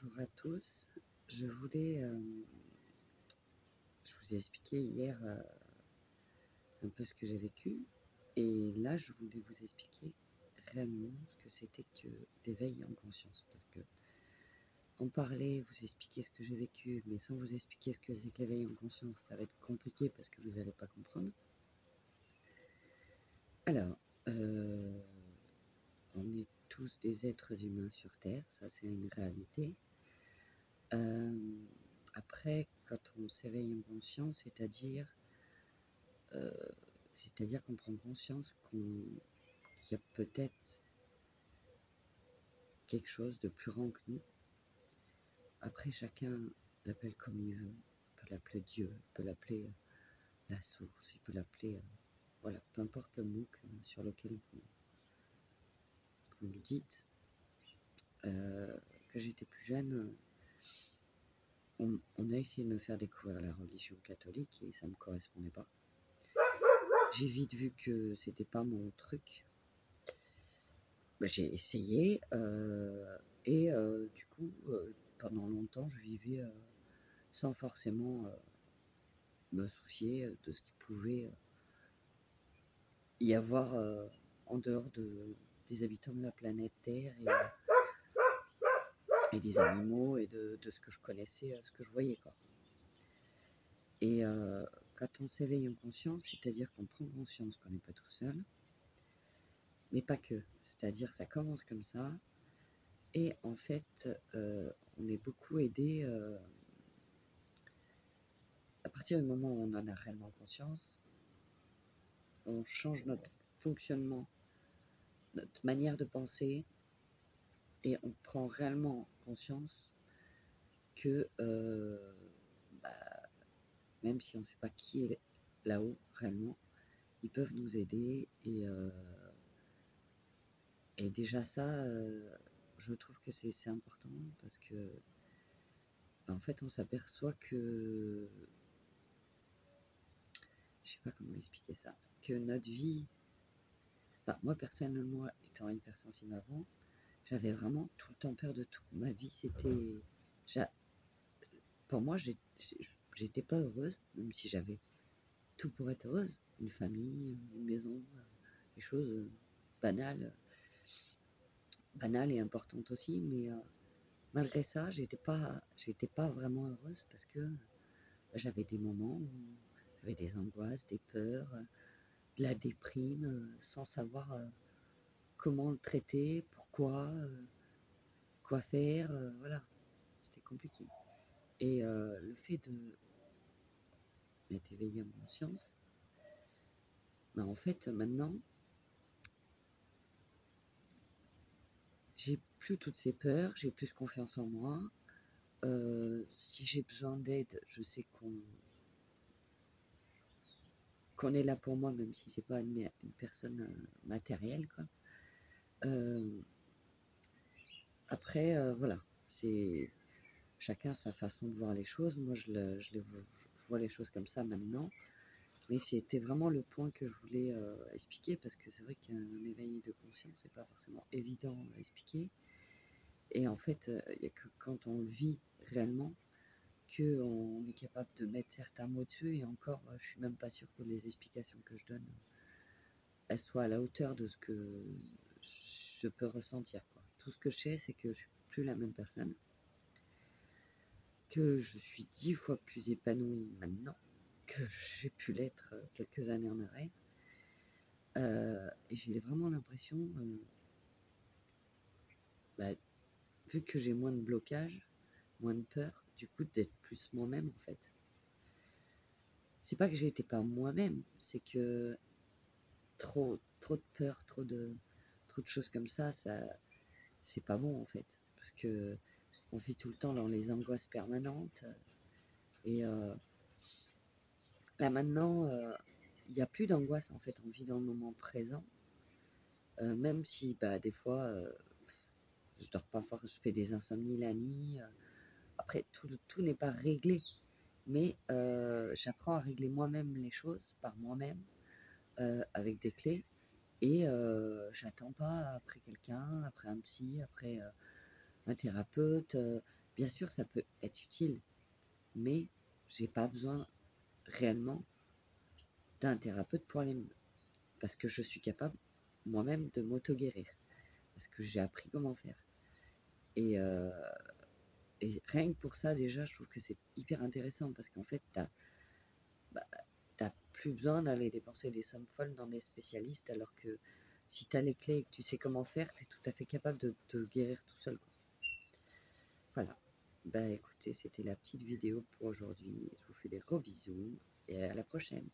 Bonjour à tous. Je voulais, je vous ai expliqué hier un peu ce que j'ai vécu, et là je voulais vous expliquer réellement ce que c'était que l'éveil en conscience, parce que en parler, vous expliquer ce que j'ai vécu, mais sans vous expliquer ce que c'est que l'éveil en conscience, ça va être compliqué parce que vous n'allez pas comprendre. Alors, on est tous des êtres humains sur Terre, ça c'est une réalité. Après, quand on s'éveille en conscience, c'est-à-dire qu'on prend conscience qu'il y a peut-être quelque chose de plus grand que nous. Après, chacun l'appelle comme il veut. Il peut l'appeler Dieu, il peut l'appeler la source, il peut l'appeler... voilà, peu importe le mot sur lequel vous le dites. Quand j'étais plus jeune, on a essayé de me faire découvrir la religion catholique et ça ne me correspondait pas. J'ai vite vu que c'était pas mon truc. J'ai essayé et du coup, pendant longtemps, je vivais sans forcément me soucier de ce qu'il pouvait y avoir en dehors des habitants de la planète Terre et des animaux et de ce que je connaissais, ce que je voyais, quoi. Et quand on s'éveille en conscience, c'est-à-dire qu'on prend conscience qu'on n'est pas tout seul, mais pas que. C'est-à-dire ça commence comme ça, et en fait, on est beaucoup aidé à partir du moment où on en a réellement conscience. On change notre fonctionnement, notre manière de penser, et on prend réellement conscience que même si on ne sait pas qui est là-haut réellement, ils peuvent nous aider, et déjà ça, je trouve que c'est important parce que en fait on s'aperçoit que, je sais pas comment expliquer ça, que notre vie, moi personnellement étant hypersensible avant, j'avais vraiment tout le temps peur de tout. Ma vie c'était, pour moi j'étais pas heureuse, même si j'avais tout pour être heureuse, une famille, une maison, des choses banales et importantes aussi, mais malgré ça j'étais pas vraiment heureuse parce que j'avais des moments où j'avais des angoisses, des peurs, de la déprime, sans savoir comment le traiter, pourquoi, quoi faire, voilà, c'était compliqué. Et le fait de m'être éveillée en conscience, en fait maintenant, j'ai plus toutes ces peurs, j'ai plus confiance en moi. Si j'ai besoin d'aide, je sais qu'on est là pour moi, même si c'est pas une personne matérielle, quoi. Après, voilà, c'est chacun sa façon de voir les choses. Moi, je vois les choses comme ça maintenant. Mais c'était vraiment le point que je voulais expliquer, parce que c'est vrai qu'un éveil de conscience, c'est pas forcément évident à expliquer. Et en fait, il n'y a que quand on le vit réellement qu'on est capable de mettre certains mots dessus. Et encore, je suis même pas sûre que les explications que je donne, elles soient à la hauteur de ce que je peux ressentir, quoi. Tout ce que je sais, c'est que je suis plus la même personne, que je suis 10 fois plus épanouie maintenant que j'ai pu l'être quelques années en arrière. Et j'ai vraiment l'impression, vu que j'ai moins de blocage, moins de peur, du coup d'être plus moi-même en fait. C'est pas que j'étais pas moi-même, c'est que trop de peur, trop de choses comme ça, c'est pas bon en fait, parce que on vit tout le temps dans les angoisses permanentes. Et là maintenant, il n'y a plus d'angoisse en fait, on vit dans le moment présent. Même si des fois je dors pas fort, je fais des insomnies la nuit. Après tout n'est pas réglé, mais j'apprends à régler moi-même les choses par moi-même, avec des clés. Et j'attends pas après quelqu'un, après un psy, après un thérapeute. Bien sûr, ça peut être utile, mais j'ai pas besoin réellement d'un thérapeute pour aller parce que je suis capable moi-même de m'auto-guérir, parce que j'ai appris comment faire. Et, euh, et rien que pour ça, déjà, je trouve que c'est hyper intéressant parce qu'en fait, bah, t'as plus besoin d'aller dépenser des sommes folles dans des spécialistes, alors que si tu as les clés et que tu sais comment faire, tu es tout à fait capable de te guérir tout seul, quoi. Voilà. Bah écoutez, c'était la petite vidéo pour aujourd'hui. Je vous fais des gros bisous et à la prochaine.